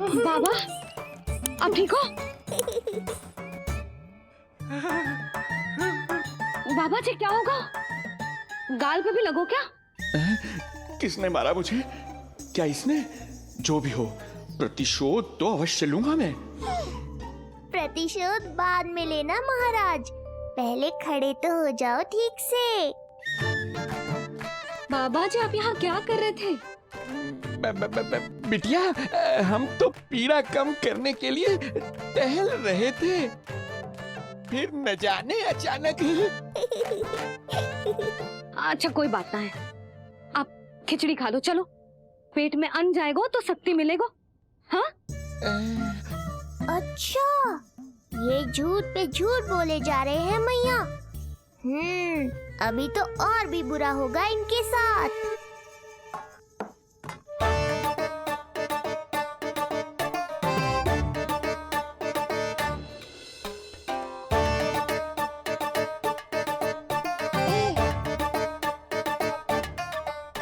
बाबा, आप ठीक हो? बाबा जी क्या होगा? गाल पे भी लगो क्या? किसने मारा मुझे? क्या इसने? जो भी हो, प्रतिशोध तो अवश्य लूंगा मैं। प्रतिशोध बाद में लेना महाराज, पहले खड़े तो हो जाओ ठीक से। बाबा जी आप यहाँ क्या कर रहे थे? बिटिया, हम तो पीड़ा कम करने के लिए टहल रहे थे, फिर न जाने अचानक ही। अच्छा कोई बात ना है, आप खिचड़ी खा लो, चलो पेट में अन्न जाएगा तो शक्ति मिलेगा। हाँ? अच्छा, ये झूठ पे झूठ बोले जा रहे हैं मैया। अभी तो और भी बुरा होगा इनके साथ।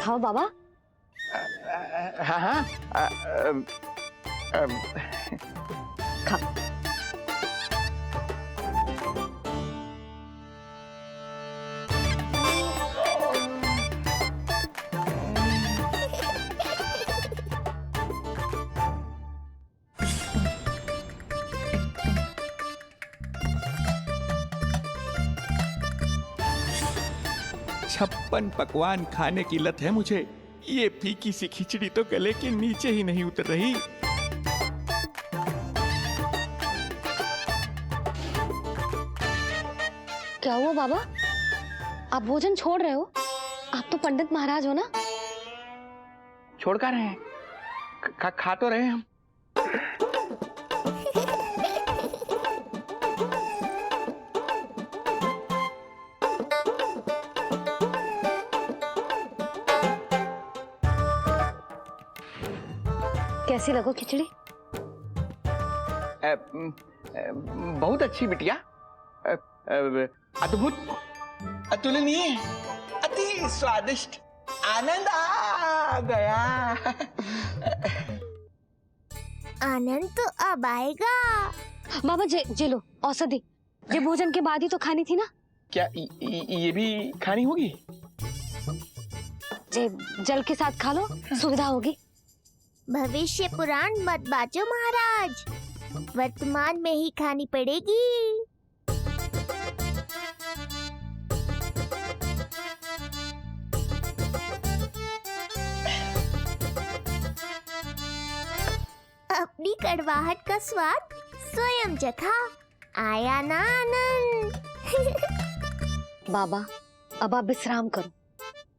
खाओ बाबा। हाँ, खा। छप्पन पकवान खाने की लत है मुझे। ये फीकी सी खिचड़ी तो गले के नीचे ही नहीं उतर रही। क्या हुआ बाबा, आप भोजन छोड़ रहे हो? आप तो पंडित महाराज हो ना? छोड़ कर रहे हैं, खा तो रहे हैं हम। कैसी लगो खिचड़ी? बहुत अच्छी बिटिया, अद्भुत, अतुलनीय, अति स्वादिष्ट, आनंद आ गया। आनंद तो अब आएगा। बाबा जे लो औषधि, ये भोजन के बाद ही तो खानी थी ना? क्या ये भी खानी होगी? जे जल के साथ खा लो, सुविधा होगी। भविष्य पुराण मत बाचो महाराज, वर्तमान में ही खानी पड़ेगी। अपनी कड़वाहट का स्वाद स्वयं चखा, आया ना आनंद। बाबा अब आप विश्राम करो,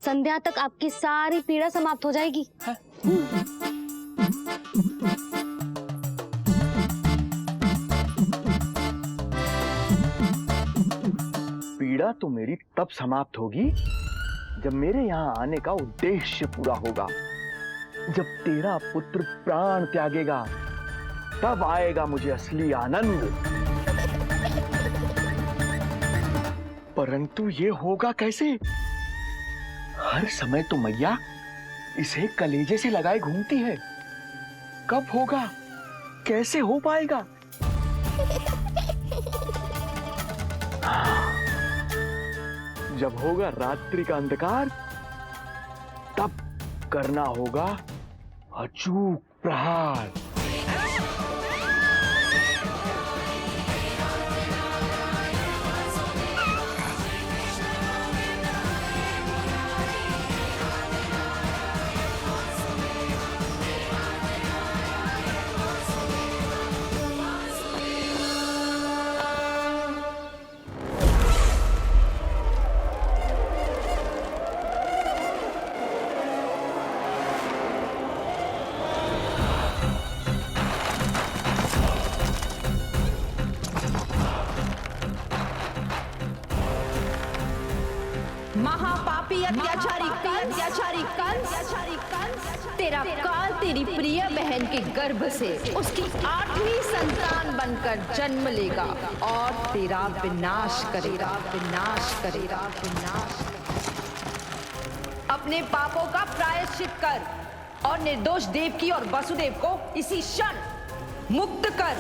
संध्या तक आपकी सारी पीड़ा समाप्त हो जाएगी। पीड़ा तो मेरी तब समाप्त होगी जब मेरे यहाँ आने का उद्देश्य पूरा होगा। जब तेरा पुत्र प्राण त्यागेगा, तब आएगा मुझे असली आनंद। परंतु ये होगा कैसे? हर समय तो मैया इसे कलेजे से लगाए घूमती है। कब होगा? कैसे हो पाएगा? जब होगा रात्रि का अंधकार, तब करना होगा अचूक प्रहार। महापापी अत्याचारी कंस, तेरा काल तेरी प्रिय बहन के गर्भ से उसकी 8वीं संतान बनकर जन्म लेगा और तेरा विनाश करेगा। अपने पापों का प्रायश्चित कर, और निर्दोष देवकी और वसुदेव को इसी क्षण मुक्त कर।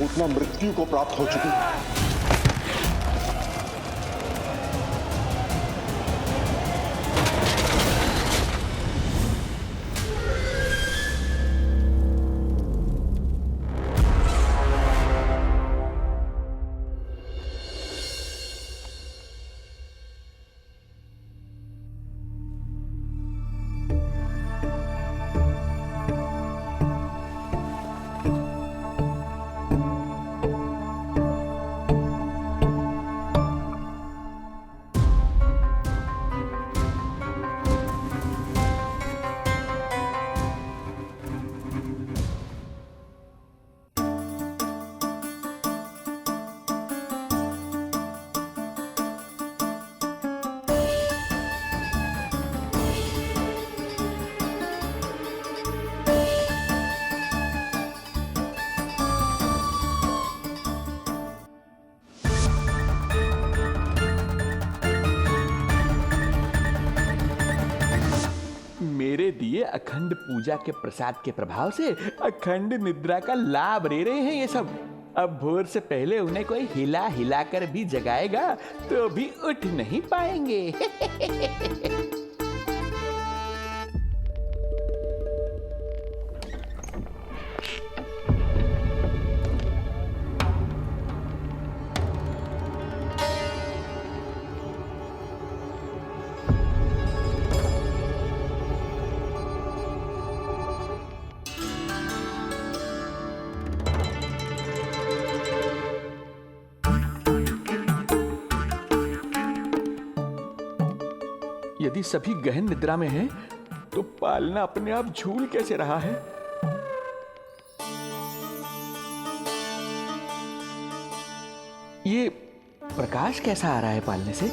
उतना मृत्यु को प्राप्त हो चुकी है। मेरे दिए अखंड पूजा के प्रसाद के प्रभाव से अखंड निद्रा का लाभ ले रहे हैं ये सब। अब भोर से पहले उन्हें कोई हिला हिलाकर भी जगाएगा तो भी उठ नहीं पाएंगे। यदि सभी गहन निद्रा में हैं, तो पालना अपने आप झूल कैसे रहा है? ये प्रकाश कैसा आ रहा है पालने से?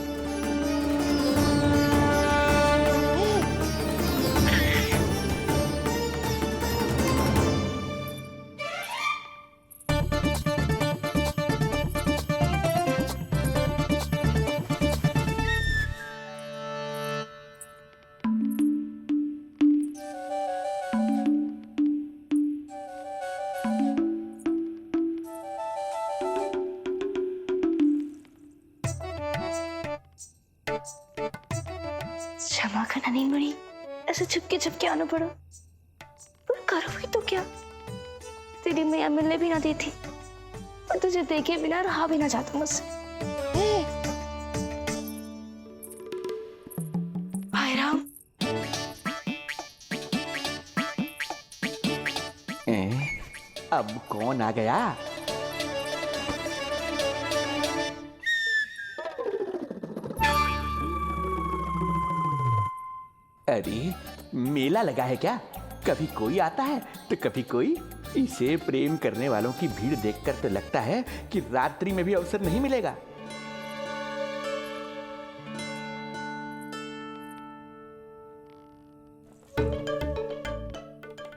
क्षमा करना नहीं मुड़ी, ऐसे छुपके आना पड़ा। पर करो भी तो क्या, तेरी मैया मिलने भी ना देती और तुझे देखे बिना रहा भी ना जाता मुझसे। भाई राम, अब कौन आ गया? अरे मेला लगा है क्या? कभी कोई आता है तो कभी कोई। इसे प्रेम करने वालों की भीड़ देखकर तो लगता है कि रात्रि में भी अवसर नहीं मिलेगा।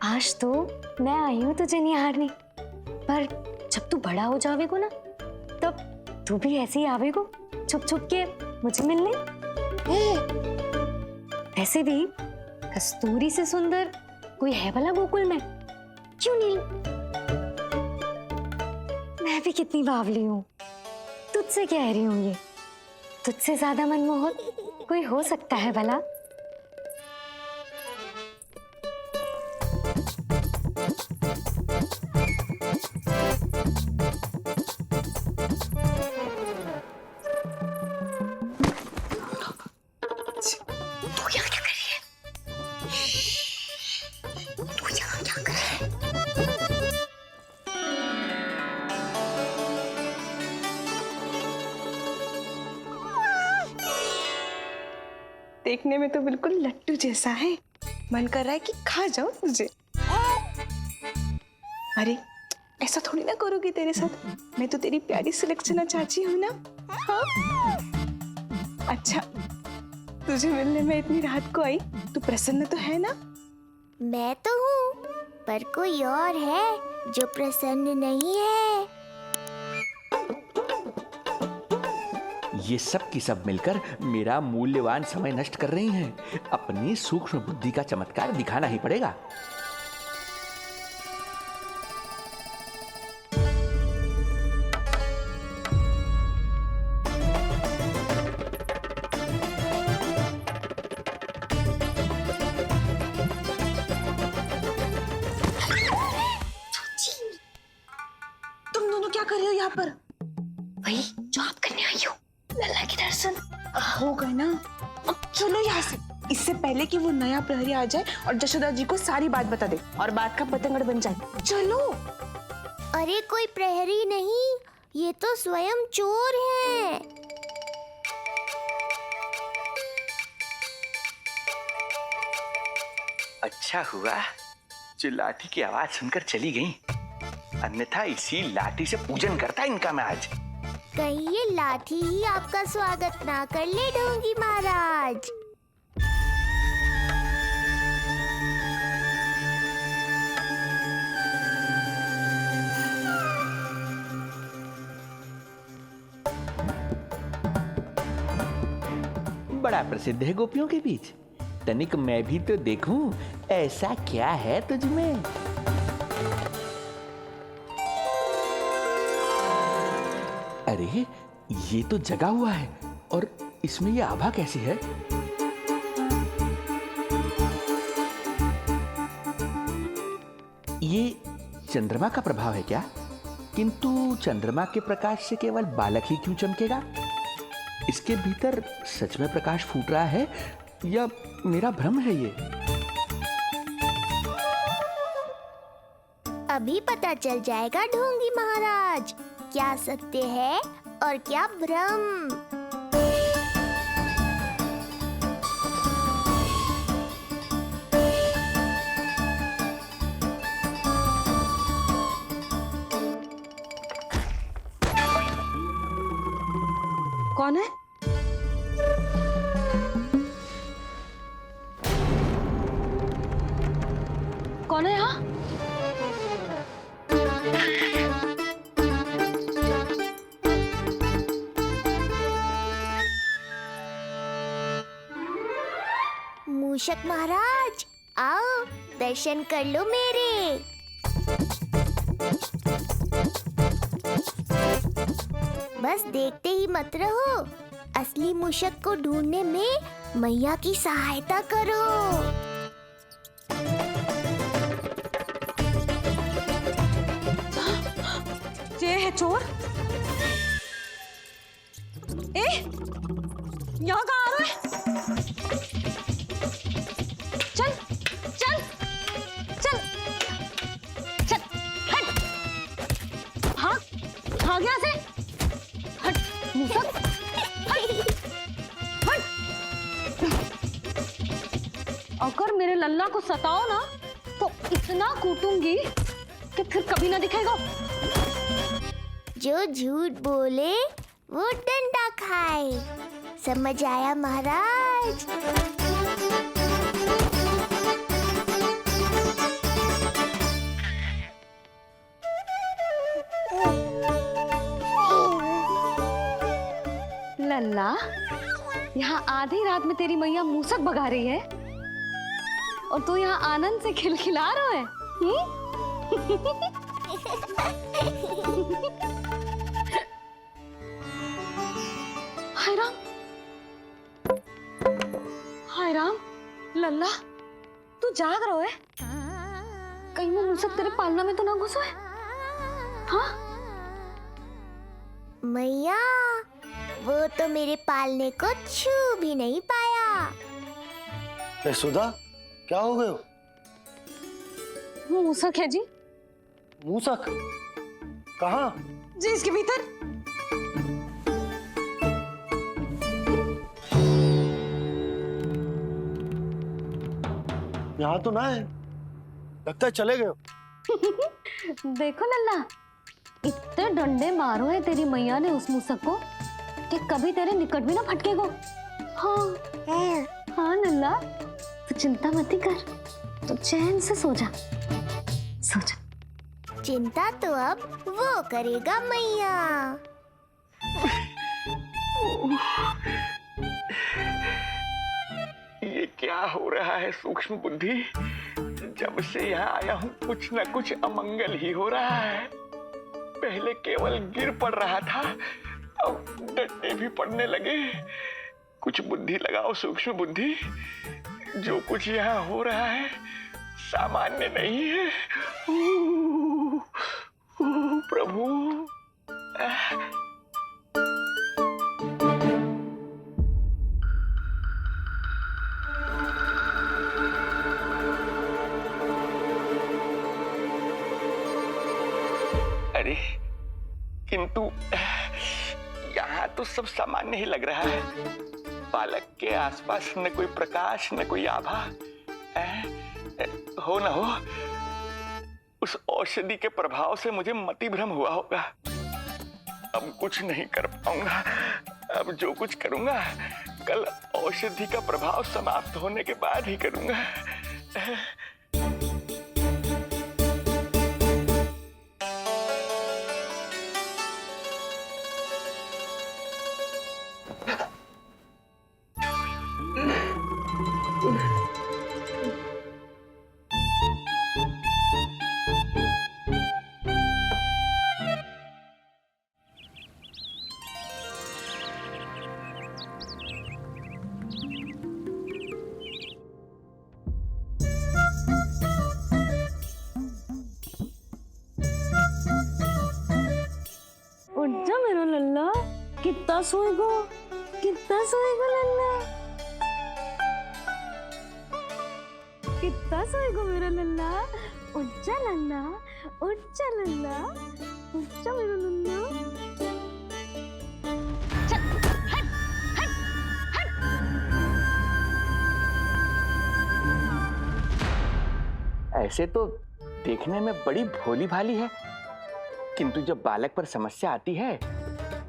आज तो मैं आई हूँ तुझे निहारने, पर जब तू बड़ा हो जावेगो ना, तब तू भी ऐसे ही आवेगो छुप छुप के मुझे मिलने। ऐसे भी कस्तूरी से सुंदर कोई है भला गोकुल में? क्यों नहीं? मैं भी कितनी बावली हूँ, तुझसे कह रही हूँ ये। तुझसे ज्यादा मनमोहक कोई हो सकता है भला? देखने में तो बिल्कुल लट्टू जैसा है, मन कर रहा है कि खा जाऊं तुझे। अरे ऐसा थोड़ी ना करोगी तेरे साथ, मैं तो तेरी प्यारी सुलक्षणा चाची हूं ना। हाँ? अच्छा, तुझे मिलने में इतनी रात को आई, तू प्रसन्न तो है ना? मैं तो हूँ, पर कोई और है जो प्रसन्न नहीं है। ये सब की सब मिलकर मेरा मूल्यवान समय नष्ट कर रही हैं। अपनी सूक्ष्म बुद्धि का चमत्कार दिखाना ही पड़ेगा। तुम दोनों क्या कर रहे हो यहाँ पर? वही जो आप करने आई हो, लल्ला के दर्शन। हो गए ना, अब चलो यहाँ से, इससे पहले कि वो नया प्रहरी आ जाए और जशोदा जी को सारी बात बता दे और बात का पतंगड़ बन जाए। चलो। अरे कोई प्रहरी नहीं, ये तो स्वयं चोर है। अच्छा हुआ जो लाठी की आवाज सुनकर चली गई, अन्यथा इसी लाठी से पूजन करता इनका मैं आज। कहीं ये लाठी ही आपका स्वागत ना कर ले ढोंगी महाराज। बड़ा प्रसिद्ध है गोपियों के बीच। तनिक मैं भी तो देखूं ऐसा क्या है तुझमें। अरे ये तो जगा हुआ है, और इसमें ये आभा कैसी है? ये चंद्रमा का प्रभाव है क्या? किंतु चंद्रमा के प्रकाश से केवल बालक ही क्यों चमकेगा? इसके भीतर सच में प्रकाश फूट रहा है या मेरा भ्रम है ये? अभी पता चल जाएगा ढोंगी महाराज, क्या सत्य है और क्या भ्रम। कौन है? कौन है यहाँ? मूषक महाराज, आओ दर्शन कर लो मेरे। बस देखते ही मत रहो, असली मूषक को ढूंढने में मैया की सहायता करो। ये है चोर। यहाँ कहाँ आ रहा है? चल चल चल चल, हट, भाग भाग यहाँ से, हट मूसक, हट हट। अगर मेरे लल्ला को सताओ ना तो इतना कूटूंगी कि फिर कभी ना दिखेगा। जो झूठ बोले वो डंडा खाए, समझ आया महाराज? लल्ला, यहाँ आधी रात में तेरी मैया मूसक भगा रही है और तू यहाँ आनंद से खिलखिला रहा है। हाय राम, हाय राम, लल्ला तू जाग रहा है? कहीं वो मूसक तेरे पालना में तो ना घुसो है? हाँ मैया, वो तो मेरे पालने को छू भी नहीं पाया। सुधा, क्या हो गए हो? वो मूसक है जी। मूसक? कहाँ? जी इसके भीतर। यहाँ तो ना है, लगता है चले गए हो। देखो लल्ला, इतने डंडे मारो है तेरी मैया ने उस मूसक को कि कभी तेरे निकट भी ना फटकेगा। हाँ हाँ लल्ला, तू चिंता मत कर, तो चैन से सो जा, सो जा। चिंता तो अब वो करेगा मैया। ये क्या हो रहा है सूक्ष्म बुद्धि? जब से यहाँ आया हूँ कुछ न कुछ अमंगल ही हो रहा है। पहले केवल गिर पड़ रहा था, अब डंडे भी पड़ने लगे। कुछ बुद्धि लगाओ सूक्ष्म बुद्धि। जो कुछ यहाँ हो रहा है सामान्य नहीं है। प्रभु। अरे किंतु यहाँ तो सब सामान्य ही लग रहा है। बालक के आसपास न कोई प्रकाश न कोई आभा। हो न हो उस औषधि के प्रभाव से मुझे मति भ्रम हुआ होगा। अब कुछ नहीं कर पाऊंगा। अब जो कुछ करूंगा कल औषधि का प्रभाव समाप्त होने के बाद ही करूंगा। उठ जा मेरा लल्ला, कितना सोएगो, कितना सोएगो लल्ला, कितना सोएगो मेरा लल्ला। उठ जा लल्ला, उठ जा लल्ला, उठ जा मेरा लल्ला। चल, हट, हट, हट। ऐसे तो देखने में बड़ी भोली भाली है, किंतु जब बालक पर समस्या आती है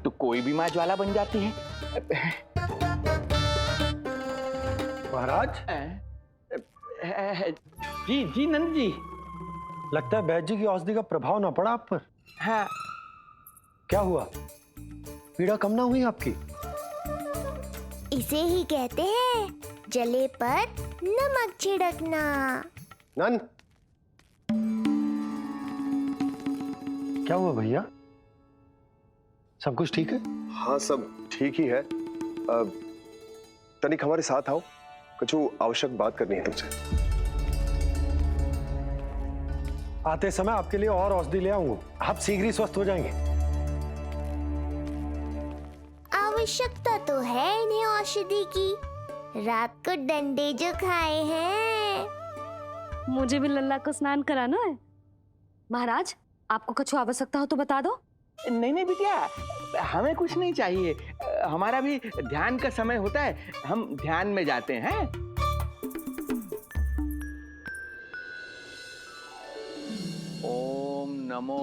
तो कोई भी माँ ज्वाला बन जाती है। महाराज। जी जी नंद जी। लगता है बैद जी की औषधि का प्रभाव ना पड़ा आप पर। हाँ। क्या हुआ? पीड़ा कम ना हुई आपकी? इसे ही कहते हैं जले पर नमक छिड़कना। नन, क्या हुआ भैया? सब कुछ ठीक है? हाँ सब ठीक ही है। तनिक हमारे साथ आओ, कुछ आवश्यक बात करनी है तुमसे। आते समय आपके लिए और औषधि ले आऊंगा, आप शीघ्र ही स्वस्थ हो जाएंगे। आवश्यकता तो है इन्हें औषधि की। रात को डंडे जो खाए हैं। मुझे भी लल्ला को स्नान कराना है। महाराज, आपको कुछ आवश्यकता हो तो बता दो। नहीं नहीं बिटिया, हमें कुछ नहीं चाहिए। हमारा भी ध्यान का समय होता है, हम ध्यान में जाते हैं। ओम नमो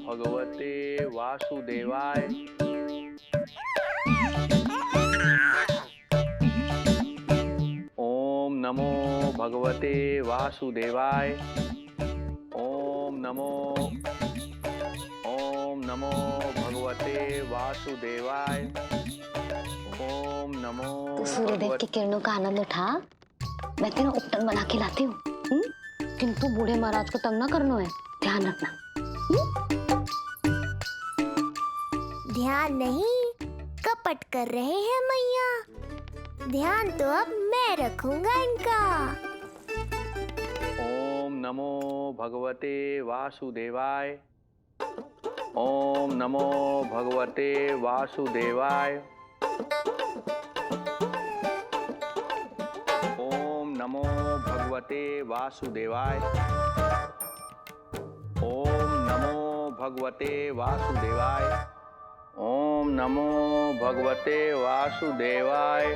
भगवते वासुदेवाय। ओम नमो भगवते वासुदेवाय। ओम नमो भगवते वासुदेवाय। ओम नमो। तो सूर्यदेव की किरणों का आनंद उठा। मैं तेरा उपटन बना के लाती हूँ। किंतु बूढ़े महाराज को तंग ना करना है, ध्यान रखना। ध्यान नहीं, कपट कर रहे हैं मैया। ध्यान तो अब मैं रखूंगा इनका। ओम नमो भगवते वासुदेवाय। ओम नमो भगवते वासुदेवाय। ओम नमो भगवते वासुदेवाय। ओम नमो भगवते वासुदेवाय। ओम नमो भगवते वासुदेवाय।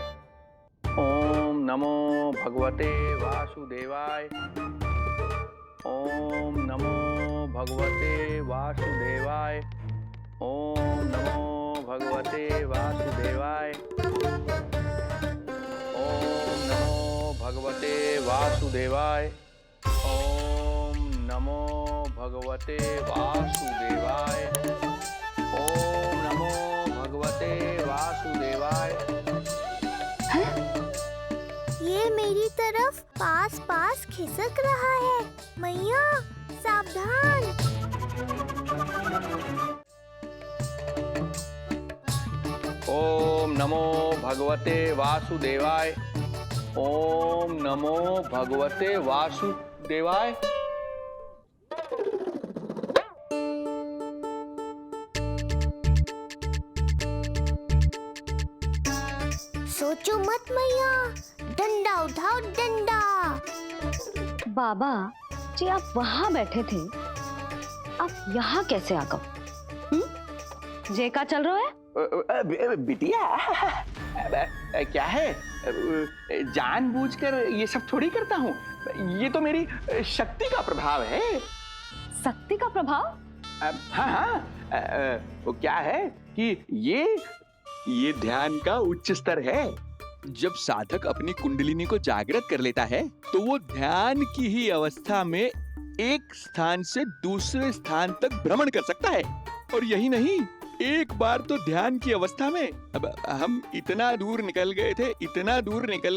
ओम नमो भगवते वासुदेवाय। ओम नमो भगवते वासुदेवाय। ओम नमो भगवते वासुदेवाय। ओम नमो भगवते वासुदेवाय। ओम नमो भगवते वासुदेवाय। ओम नमो भगवते वासुदेवाय। ये मेरी तरफ पास पास खिसक रहा है। मैया सावधान। ओम नमो भगवते वासुदेवाय। ओम नमो भगवते वासुदेवाय। सोचो मत मैया, डंडा उठाओ डंडा। बाबा जी आप वहां बैठे थे, आप यहाँ कैसे आ गए? जे का चल रहा है? बिटिया क्या है, जानबूझकर ये सब थोड़ी करता हूँ। ये तो मेरी शक्ति का प्रभाव है। शक्ति का प्रभाव? हाँ हाँ, वो क्या है कि ये ध्यान का उच्च स्तर है। जब साधक अपनी कुंडलिनी को जागृत कर लेता है तो वो ध्यान की ही अवस्था में एक स्थान से दूसरे स्थान तक भ्रमण कर सकता है। और यही नहीं, एक बार तो ध्यान की अवस्था में अब हम इतना दूर निकल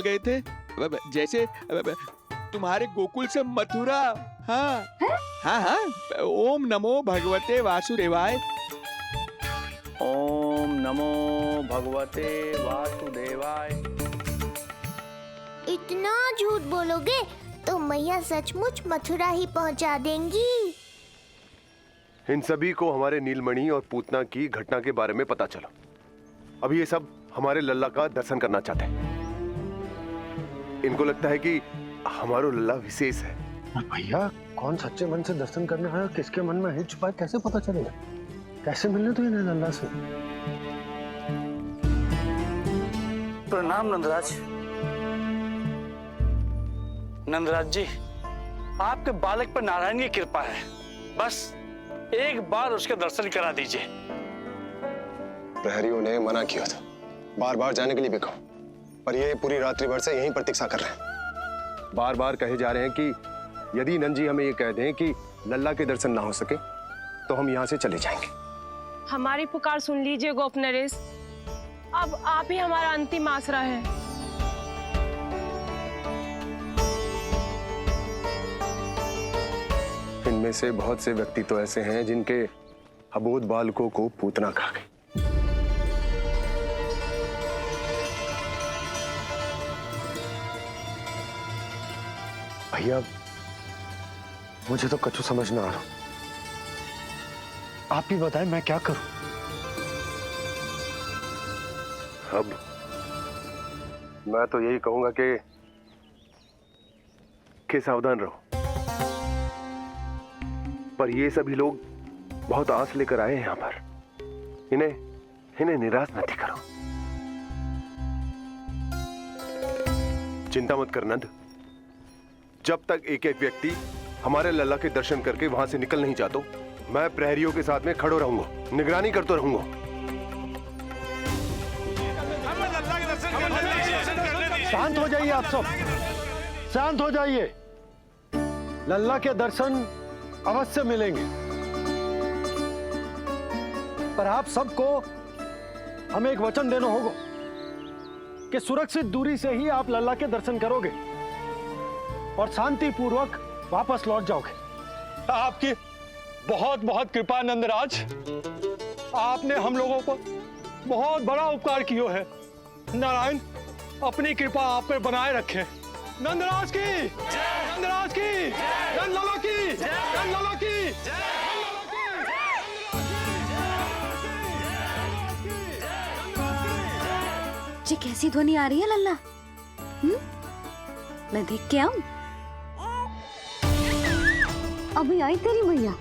गए थे जैसे तुम्हारे गोकुल से मथुरा। हाँ हाँ हाँ। ओम नमो भगवते वासुदेवाय। ओम नमो भगवते वासुदेवाय। इतना झूठ बोलोगे तो मैया सचमुच मथुरा ही पहुंचा देंगी। इन सभी को हमारे नीलमणि और पूतना की घटना के बारे में पता चला। अब ये सब हमारे लल्ला का दर्शन करना चाहते हैं। इनको लगता है कि हमारा लल्ला विशेष है। भैया कौन सच्चे मन से दर्शन करने आया, किसके मन में है छुपा, कैसे पता चलेगा? कैसे मिलने तो इन्हें लल्ला से? प्रणाम नंदराज। नंदराज जी, आपके बालक पर नारायण की कृपा है। बस एक बार उसके दर्शन करा दीजिए। प्रहरियों ने मना किया था, बार बार जाने के लिए भी कहा, पर ये पूरी रात्रि भर से यहीं प्रतीक्षा कर रहे हैं। बार बार कहे जा रहे हैं कि यदि नंजी हमें ये कह दें कि लल्ला के दर्शन ना हो सके तो हम यहाँ से चले जाएंगे। हमारी पुकार सुन लीजिए गोप नरेश, अब आप ही हमारा अंतिम आसरा है। इनमें से बहुत से व्यक्ति तो ऐसे हैं जिनके अबोध बालकों को पूतना खा गई। भैया मुझे तो कछु समझ ना आ रहा। आप ही बताएं मैं क्या करूं? अब मैं तो यही कहूंगा कि सावधान रहो। पर ये सभी लोग बहुत आस लेकर आए हैं यहाँ पर। इन्हें निराश मत करो। चिंता मत कर नंद। जब तक एक एक व्यक्ति हमारे लल्ला के दर्शन करके वहां से निकल नहीं जाता, मैं प्रहरियों के साथ में खड़ो रहूंगा, निगरानी करता रहूंगा। शांत हो जाइए आप सब, शांत हो जाइए। लल्ला के दर्शन अवश्य मिलेंगे, पर आप सबको हमें एक वचन देना होगा कि सुरक्षित दूरी से ही आप लल्ला के दर्शन करोगे और शांति पूर्वक वापस लौट जाओगे। आपकी बहुत बहुत कृपा नंदराज, आपने हम लोगों को बहुत बड़ा उपकार किया है। नारायण अपनी कृपा आप पर बनाए रखे। नंदराज की, नंदराज की, नंदलाला की, नंदलाला की। जी कैसी ध्वनि आ रही है लल्ला? मैं देख के आऊं? अभी आई तेरी मैया।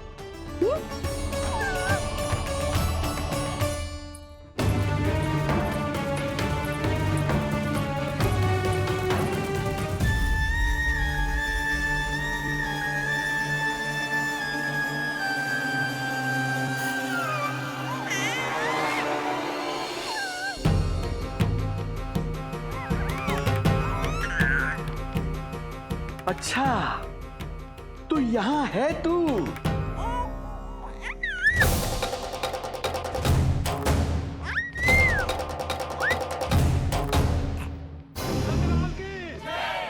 अच्छा, यहाँ है तू।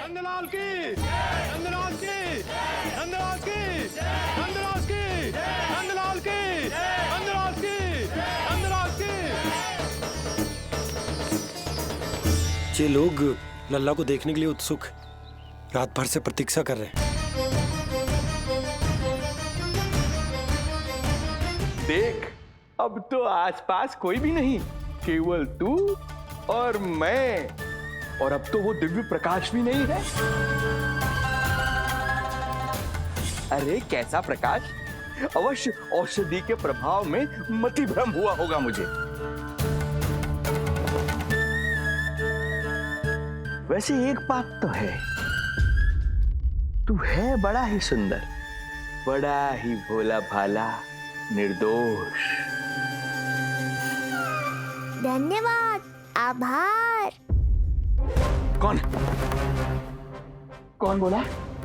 नंदलाल की, नंदलाल की, नंदलाल की, नंदलाल की, नंदलाल की, नंदलाल की, नंदलाल की। ये लोग लल्ला को देखने के लिए उत्सुक रात भर से प्रतीक्षा कर रहे हैं। देख, अब तो आसपास कोई भी नहीं, केवल तू और मैं। और अब तो वो दिव्य प्रकाश भी नहीं है। अरे कैसा प्रकाश? अवश्य औषधि के प्रभाव में मतिभ्रम हुआ होगा मुझे। वैसे एक बात तो है, तू है बड़ा ही सुंदर, बड़ा ही भोला भाला, निर्दोष। धन्यवाद, आभार। कौन कौन बोला?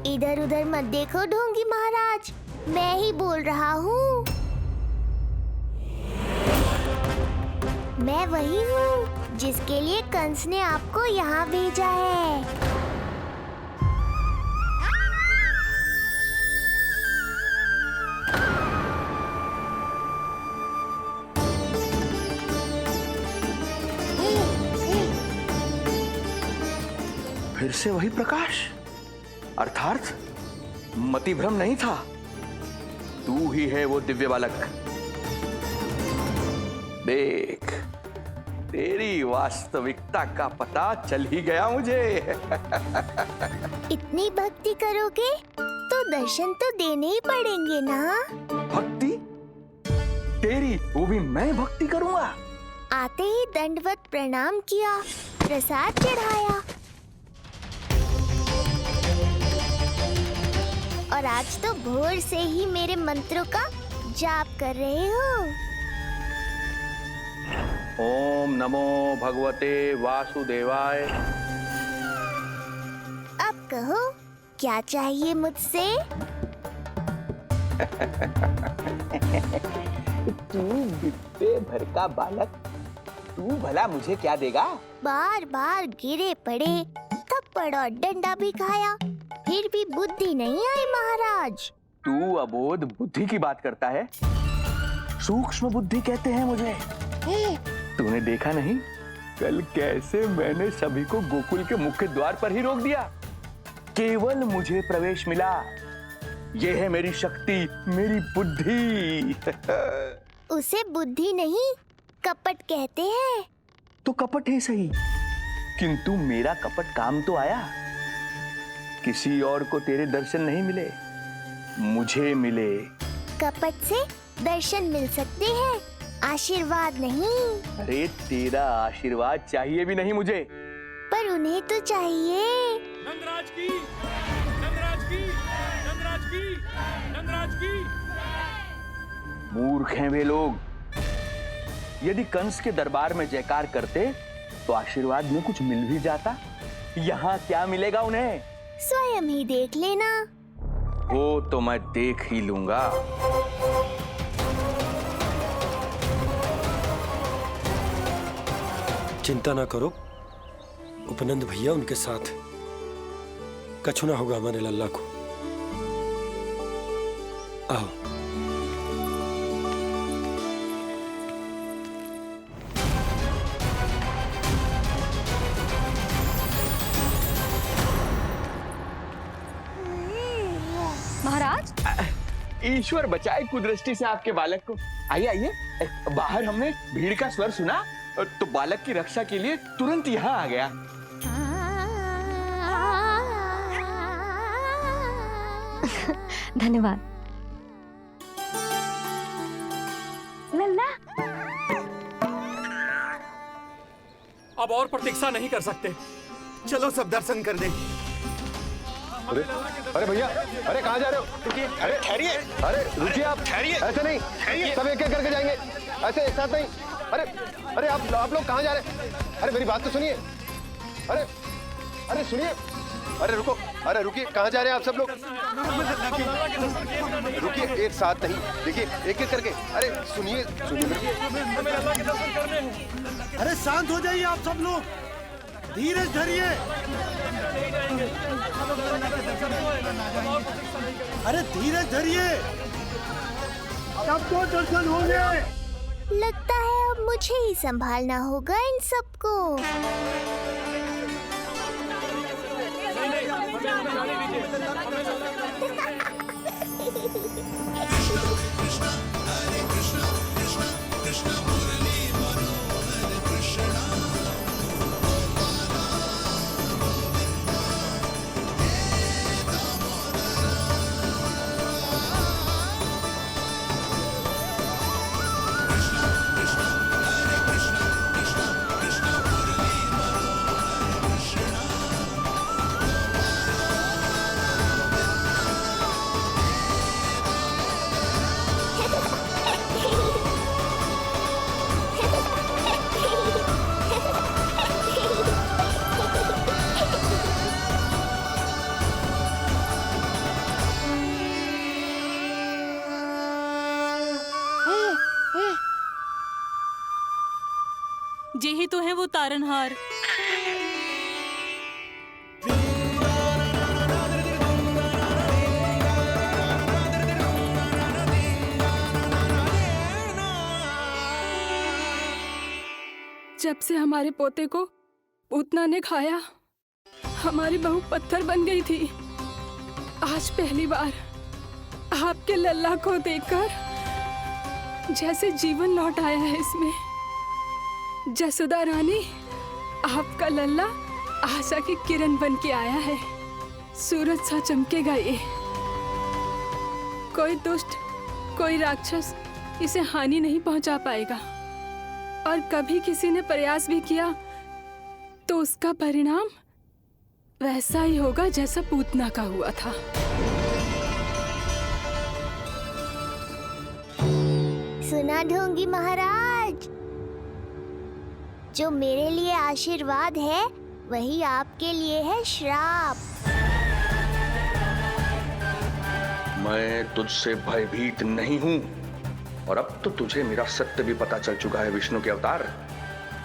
इधर उधर मत देखो ढोंगी महाराज, मैं ही बोल रहा हूँ। मैं वही हूँ जिसके लिए कंस ने आपको यहाँ भेजा है। फिर से वही प्रकाश, अर्थात मतिभ्रम नहीं था, तू ही है वो दिव्य बालक। देख, तेरी वास्तविकता का पता चल ही गया मुझे। इतनी भक्ति करोगे तो दर्शन तो देने ही पड़ेंगे ना। भक्ति? तेरी? वो भी मैं भक्ति करूंगा? आते ही दंडवत प्रणाम किया, प्रसाद चढ़ाया, और आज तो भोर से ही मेरे मंत्रों का जाप कर रहे हो। ओम नमो भगवते वासुदेवाय। अब कहो, क्या चाहिए मुझसे? तू विद्या भर का बालक, तू भला मुझे क्या देगा? बार बार गिरे पड़े, थप्पड़ और डंडा भी खाया, फिर भी बुद्धि नहीं आई महाराज। तू अबोध बुद्धि की बात करता है? सूक्ष्म बुद्धि कहते हैं मुझे। तूने देखा नहीं कल कैसे मैंने सभी को गोकुल के मुख्य द्वार पर ही रोक दिया? केवल मुझे प्रवेश मिला। ये है मेरी शक्ति, मेरी बुद्धि। उसे बुद्धि नहीं, कपट कहते हैं। तो कपट ही सही, किंतु मेरा कपट काम तो आया। किसी और को तेरे दर्शन नहीं मिले, मुझे मिले। कपट से दर्शन मिल सकते हैं, आशीर्वाद नहीं। अरे तेरा आशीर्वाद चाहिए भी नहीं मुझे। पर उन्हें तो चाहिए। नंदराज की, नंदराज की, नंदराज की, नंदराज की। मूर्ख हैं वे लोग। यदि कंस के दरबार में जयकार करते तो आशीर्वाद में कुछ मिल भी जाता। यहाँ क्या मिलेगा उन्हें? स्वयं ही देख लेना। वो तो मैं देख ही लूंगा। चिंता ना करो, उपनंद भैया उनके साथ, कछु ना होगा हमारे लल्ला को। आओ। महाराज, ईश्वर बचाए कुदृष्टि से आपके बालक को। आइए आइए, बाहर हमने भीड़ का स्वर सुना तो बालक की रक्षा के लिए तुरंत यहाँ आ गया। धन्यवाद। लल्ला, अब और प्रतीक्षा नहीं कर सकते, चलो सब दर्शन कर दें। अरे अरे भैया, अरे कहाँ जा रहे हो? अरे ठहरिए, अरे रुकिए, आप ठहरिए। ऐसे नहीं, सब एक एक करके जाएंगे, ऐसे एक साथ नहीं। अरे अरे आप लोग कहाँ जा रहे हैं? अरे मेरी बात तो सुनिए। अरे अरे सुनिए, अरे रुको, अरे रुकिए, कहाँ जा रहे हैं आप सब लोग? रुकिए, एक साथ नहीं, देखिए एक एक करके। अरे सुनिए सुनिए। अरे शांत हो जाइए आप सब लोग, धीरज धरिए। अरे धीरज धरिए, सबको दर्शन होंगे। लगता है अब मुझे ही संभालना होगा इन सबको। जे ही तो है वो तारनहार। जब से हमारे पोते को पूतना ने खाया, हमारी बहू पत्थर बन गई थी। आज पहली बार आपके लल्ला को देखकर जैसे जीवन लौट आया है इसमें। जसोदा रानी, आपका लल्ला आशा की किरण बन के आया है। सूरज सा चमकेगा ये। कोई दुष्ट, कोई राक्षस इसे हानि नहीं पहुंचा पाएगा। और कभी किसी ने प्रयास भी किया तो उसका परिणाम वैसा ही होगा जैसा पूतना का हुआ था। सुना ढोंगी महाराज, जो मेरे लिए आशीर्वाद है वही आपके लिए है श्राप। मैं तुझसे भयभीत नहीं हूं, और अब तो तुझे मेरा सत्य भी पता चल चुका है विष्णु के अवतार।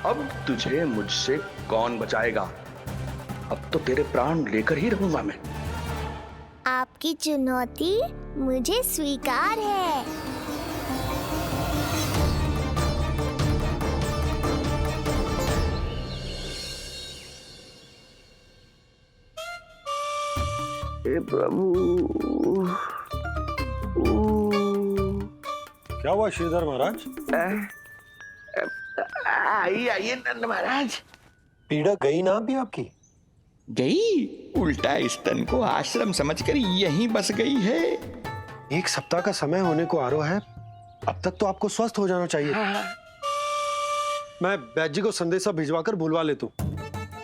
अब तुझे मुझसे कौन बचाएगा? अब तो तेरे प्राण लेकर ही रहूंगा मैं। आपकी चुनौती मुझे स्वीकार है। हे प्रभु। क्या हुआ श्रीधर महाराज? आइए नंद महाराज। पीड़ा गई ना अभी आपकी? गई? उल्टा इस तन को आश्रम समझकर यहीं बस गई है। 1 सप्ताह का समय होने को आ रहा है, अब तक तो आपको स्वस्थ हो जाना चाहिए। मैं बैद जी को संदेशा भिजवाकर बुलवा लेता हूँ।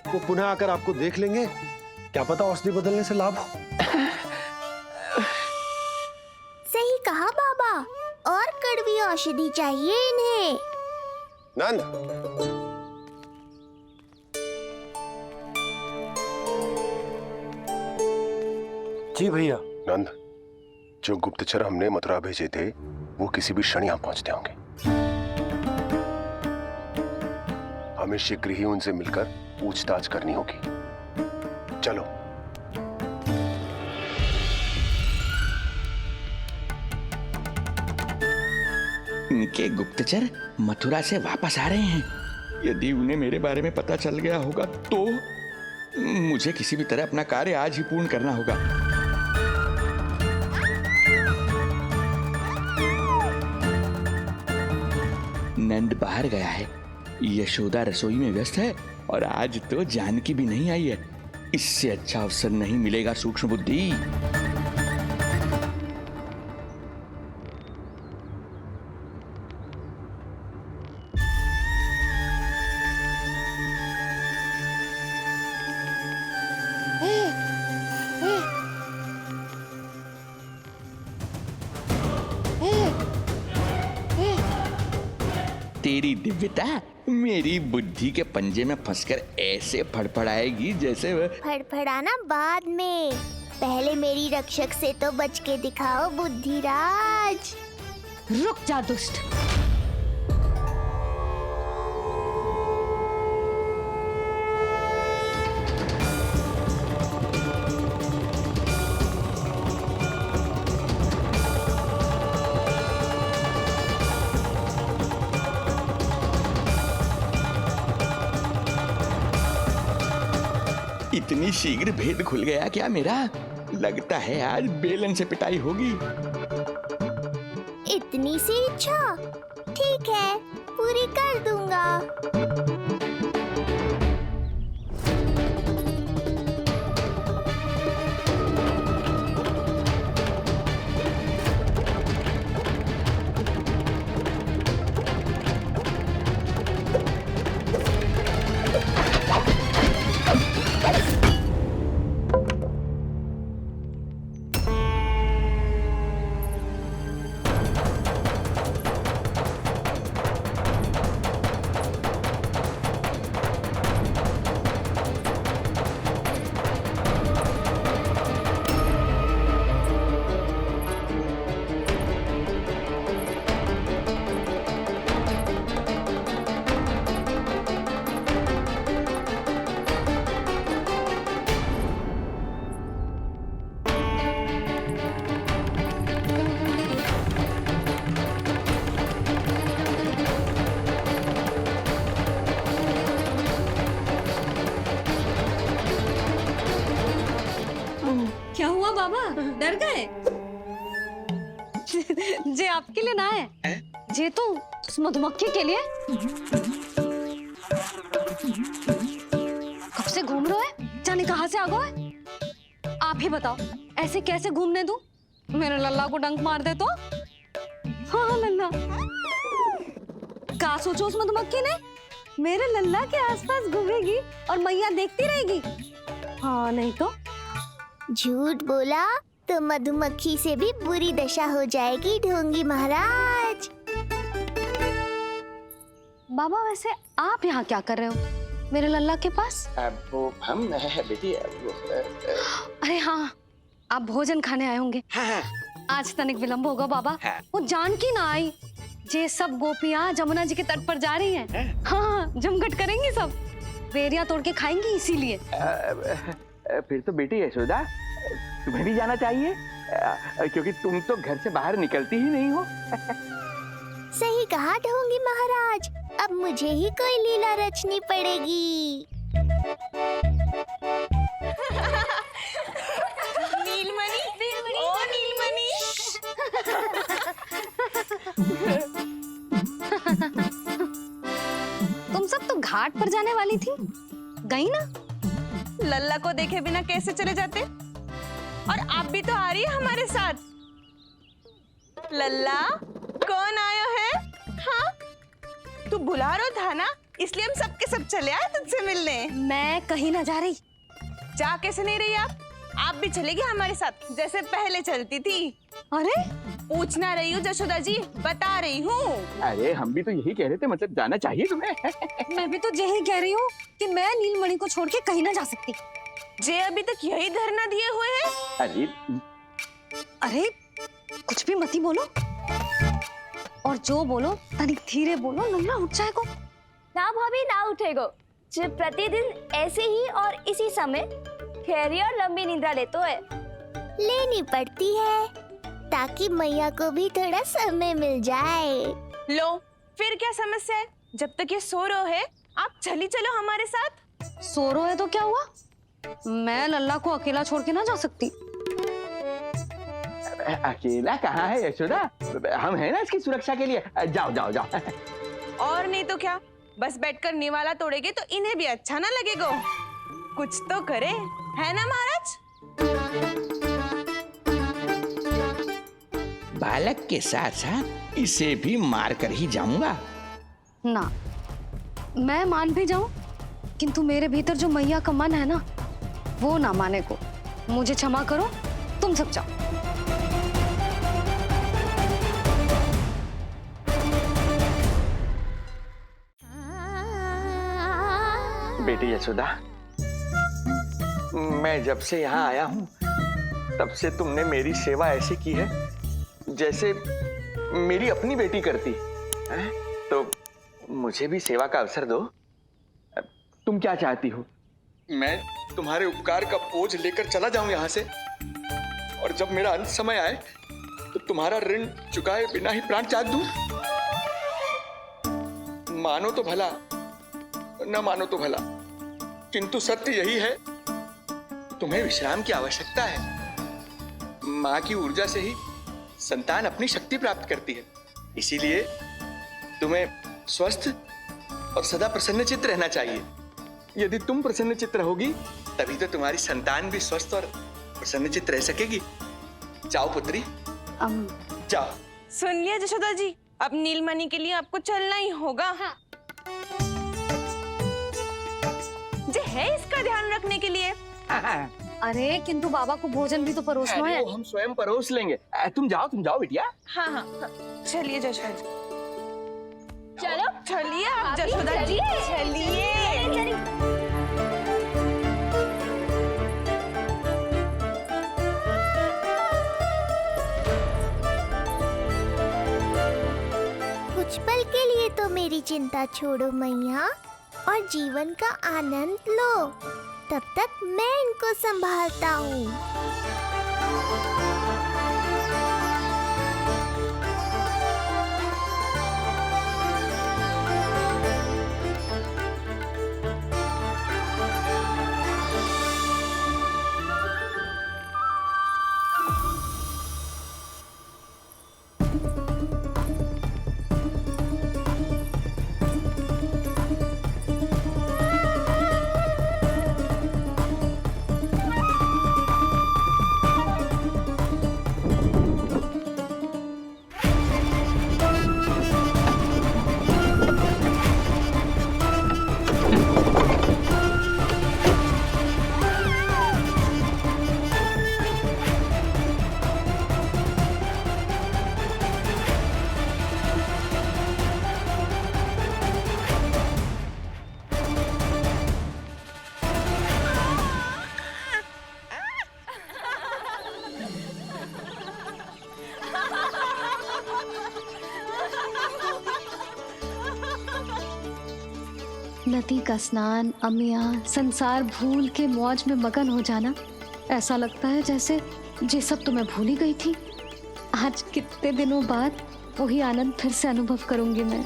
वो पुनः आकर आपको देख लेंगे, क्या पता औषधि बदलने से लाभ हो। सही कहा बाबा, और कड़वी औषधि चाहिए इन्हें। नंद, जी भैया। नंद, जो गुप्तचर हमने मथुरा भेजे थे वो किसी भी क्षण यहाँ पहुंचते होंगे। हमें शीघ्र ही उनसे मिलकर पूछताछ करनी होगी। चलो। इनके गुप्तचर मथुरा से वापस आ रहे हैं। यदि उन्हें मेरे बारे में पता चल गया होगा तो मुझे किसी भी तरह अपना कार्य आज ही पूर्ण करना होगा। नंद बाहर गया है, यशोदा रसोई में व्यस्त है, और आज तो जानकी भी नहीं आई है। इससे अच्छा अवसर नहीं मिलेगा सूक्ष्म बुद्धि। तेरी दिव्यता मेरी बुद्धि के पंजे में फंसकर ऐसे फड़फड़ाएगी जैसे फड़फड़ाना बाद में। पहले मेरी रक्षक से तो बच के दिखाओ बुद्धिराज। रुक जा दुष्ट। इतनी शीघ्र भेद खुल गया क्या मेरा? लगता है आज बेलन से पिटाई होगी। इतनी सी इच्छा? ठीक है, पूरी कर दूंगा। क्या हुआ बाबा, डर गए? जे आपके लिए ना है, जे तो उस मधुमक्खी के लिए। कब से घूम रहे हो? जाने कहाँ से आ गए? आप ही बताओ, ऐसे कैसे घूमने दूं? मेरे लल्ला को डंक मार दे तो? हाँ लल्ला, क्या सोचो उस मधुमक्खी ने? मेरे लल्ला के आसपास घूमेगी और मैया देखती रहेगी। हाँ नहीं तो? झूठ बोला तो मधुमक्खी से भी बुरी दशा हो जाएगी ढोंगी महाराज। बाबा वैसे आप यहाँ क्या कर रहे हो मेरे लल्ला के पास? वो हम बेटी अरे हाँ, आप भोजन खाने आए होंगे। हाँ। आज तनिक विलंब होगा बाबा। हाँ। वो जानकी ना आई, जे सब गोपियाँ जमुना जी के तट पर जा रही हैं। हाँ, जमघट करेंगी सब, बेरियां तोड़ के खाएंगी इसीलिए। फिर तो बेटी यशोदा, तुम्हें भी जाना चाहिए, क्योंकि तुम तो घर से बाहर निकलती ही नहीं हो। सही कहा ढोंगी महाराज, अब मुझे ही कोई लीला रचनी पड़ेगी। नीलमणि, ओ नीलमणि। तुम सब तो घाट पर जाने वाली थी, गई ना? लल्ला को देखे बिना कैसे चले जाते? और आप भी तो आ रही है हमारे साथ। लल्ला, कौन आया है? हाँ, तू बुला रहा था ना, इसलिए हम सब के सब चले आए तुझसे मिलने। मैं कहीं ना जा रही। जा कैसे नहीं रही आप भी चलेगी हमारे साथ, जैसे पहले चलती थी। अरे पूछना रही हूँ जशोदा जी, बता रही हूँ। अरे हम भी तो यही कह रहे थे, मतलब जाना चाहिए तुम्हें। मैं भी तो यही कह रही हूँ कि मैं नीलमणि को छोड़ के कहीं ना जा सकती। जे अभी तक यही धरना दिए हुए हैं। अरे कुछ भी मती बोलो, और जो बोलो तनिक धीरे बोलो, लल्ला उठ जाएगो। ना भाभी ना उठेगो, जो प्रतिदिन ऐसे ही और इसी समय गहरी और लंबी निद्रा लेते है। लेनी पड़ती है ताकि मैया को भी थोड़ा समय मिल जाए। लो, फिर क्या समस्या है? जब तक ये सो रहे है, आप चली चलो हमारे साथ। सो रहे है तो क्या हुआ? मैं लल्ला को अकेला छोड़ के ना जा सकती। अकेला कहाँ है यशोदा, हम हैं ना इसकी सुरक्षा के लिए। जाओ जाओ जाओ। और नहीं तो क्या, बस बैठकर निवाला तोड़ेगे तो इन्हें भी अच्छा ना लगेगा। कुछ तो करे, है ना महाराज? बालक के साथ साथ इसे भी मार कर ही जाऊंगा। ना, मैं मान भी जाऊं, किंतु मेरे भीतर जो मैया का मन है ना, वो ना माने को। मुझे क्षमा करो, तुम सब जाओ। बेटी यशोदा, मैं जब से यहाँ आया हूँ तब से तुमने मेरी सेवा ऐसे की है जैसे मेरी अपनी बेटी करती है। तो मुझे भी सेवा का अवसर दो। तुम क्या चाहती हो? मैं तुम्हारे उपकार का बोझ लेकर चला जाऊं यहाँ से, और जब मेरा अंत समय आए तो तुम्हारा ऋण चुकाए बिना ही प्राण त्याग दूं। मानो तो भला, न मानो तो भला, किंतु सत्य यही है, तुम्हें विश्राम की आवश्यकता है। माँ की ऊर्जा से ही संतान अपनी शक्ति प्राप्त करती है। इसीलिए तुम्हें स्वस्थ और सदा प्रसन्नचित्त रहना चाहिए। यदि तुम प्रसन्नचित्त रहोगी तभी तो तुम्हारी संतान भी स्वस्थ और प्रसन्नचित्त रह सकेगी। जाओ पुत्री, जाओ। सुन लिया जशोदा जी, अब नीलमणि के लिए आपको चलना ही होगा। हाँ। जे है इसका ध्यान रखने के लिए। अरे किंतु बाबा को भोजन भी तो परोसना है। हम स्वयं परोस लेंगे। तुम जाओ बिटिया। हाँ हाँ, चलिए जशोदा जी। चलो चलिए आप जशोदा जी, चलिए। कुछ पल के लिए तो मेरी चिंता छोड़ो मैया और जीवन का आनंद लो। तब तक मैं इनको संभालता हूँ। नदी का स्नान, अमिया, संसार भूल के मौज में मगन हो जाना, ऐसा लगता है जैसे ये सब तो मैं भूल ही गई थी। आज कितने दिनों बाद वही आनंद फिर से अनुभव करूंगी मैं।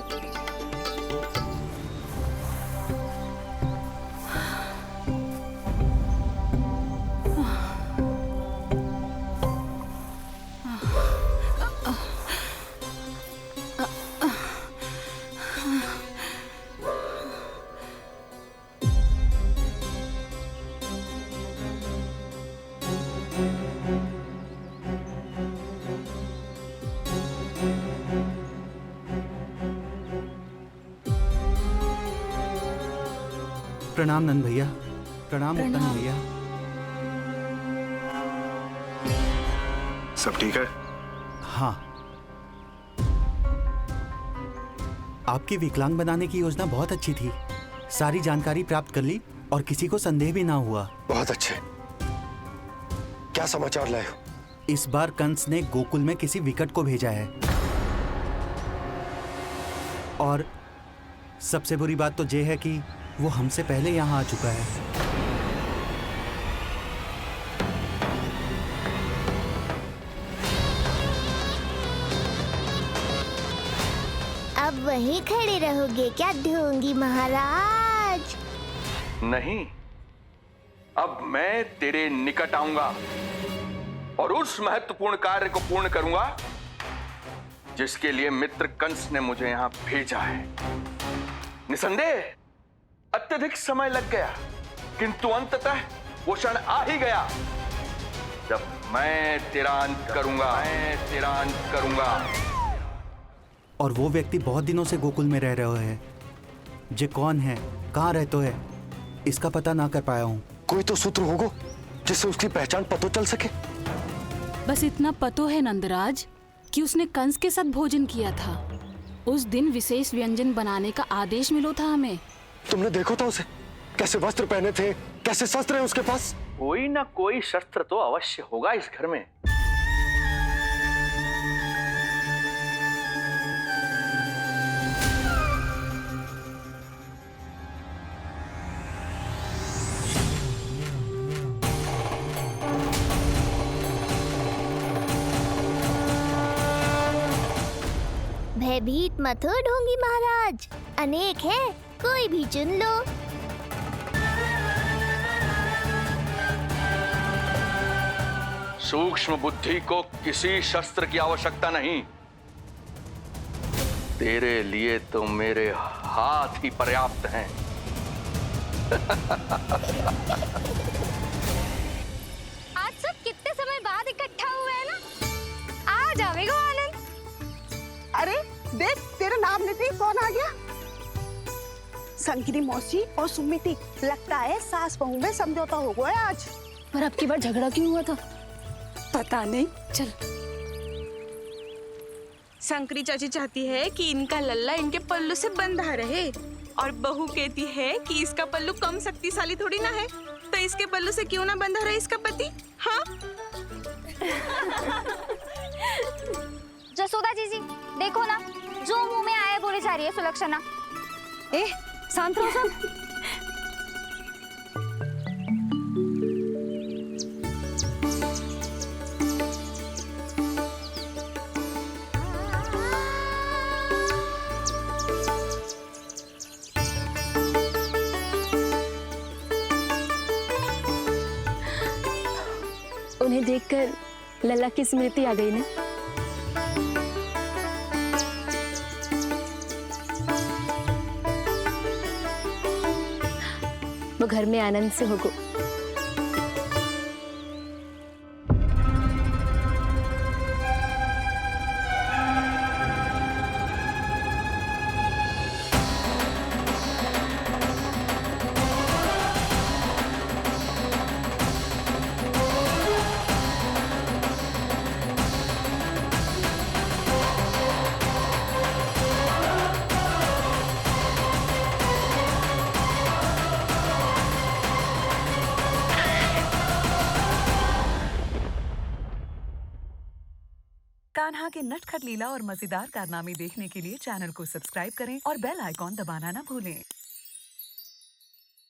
प्रणाम नंद भैया। प्रणाम उत्तम भैया। सब ठीक है? हाँ। आपकी विकलांग बनाने की योजना बहुत अच्छी थी। सारी जानकारी प्राप्त कर ली और किसी को संदेह भी ना हुआ। बहुत अच्छे। क्या समाचार लाए हो? इस बार कंस ने गोकुल में किसी विकट को भेजा है, और सबसे बुरी बात तो ये है कि वो हमसे पहले यहाँ आ चुका है। अब वहीं खड़े रहोगे क्या ढोंगी महाराज? नहीं, अब मैं तेरे निकट आऊंगा और उस महत्वपूर्ण कार्य को पूर्ण करूंगा जिसके लिए मित्र कंस ने मुझे यहां भेजा है। निसंदेह अत्यधिक समय लग गया, किंतु अंततः वो क्षण आ ही गया जब मैं तेरा अंत करूंगा। और वो व्यक्ति बहुत दिनों से गोकुल में रह रहे हैं। जे कौन है, कहाँ रहते है, इसका पता ना कर पाया हूँ। कोई तो सूत्र होगा जिससे उसकी पहचान पता चल सके। बस इतना पतो है नंदराज कि उसने कंस के साथ भोजन किया था। उस दिन विशेष व्यंजन बनाने का आदेश मिलो था हमें। तुमने देखो था उसे? कैसे वस्त्र पहने थे, कैसे शस्त्र हैं उसके पास? कोई ना कोई शस्त्र तो अवश्य होगा इस घर में। भयभीत मत हो ढोंगी महाराज, अनेक है, कोई भी चुन लो। सूक्ष्म बुद्धि को किसी शस्त्र की आवश्यकता नहीं। तेरे लिए तो मेरे हाथ ही पर्याप्त हैं। आज सब कितने समय बाद इकट्ठा हुए हैं ना, आ जाएगा आनंद। अरे देख, तेरा नाम लेते ही कौन आ गया? संकिनी मौसी और सुमिति, लगता है सास बहू में समझौता हो गया आज। पर अब की बार झगड़ा क्यों हुआ था? पता नहीं। चल। शंकरी चाची चाहती है कि इनका लल्ला इनके पल्लू से बंधा रहे, और बहू कहती है कि इसका पल्लू कम शक्तिशाली थोड़ी ना है, तो इसके पल्लू से क्यों ना बंधा रहे इसका पति। हाँ जसोदा जीजी, देखो ना, जो मुंह में आए बोली जा रही है सुलक्षणा। ए, शांत रहो सब। उन्हें देखकर लल्ला की स्मृति आ गई ना। वो घर में आनंद से होगो। कान्हा के नटखट लीला और मजेदार कारनामे देखने के लिए चैनल को सब्सक्राइब करें और बेल आइकॉन दबाना ना भूलें।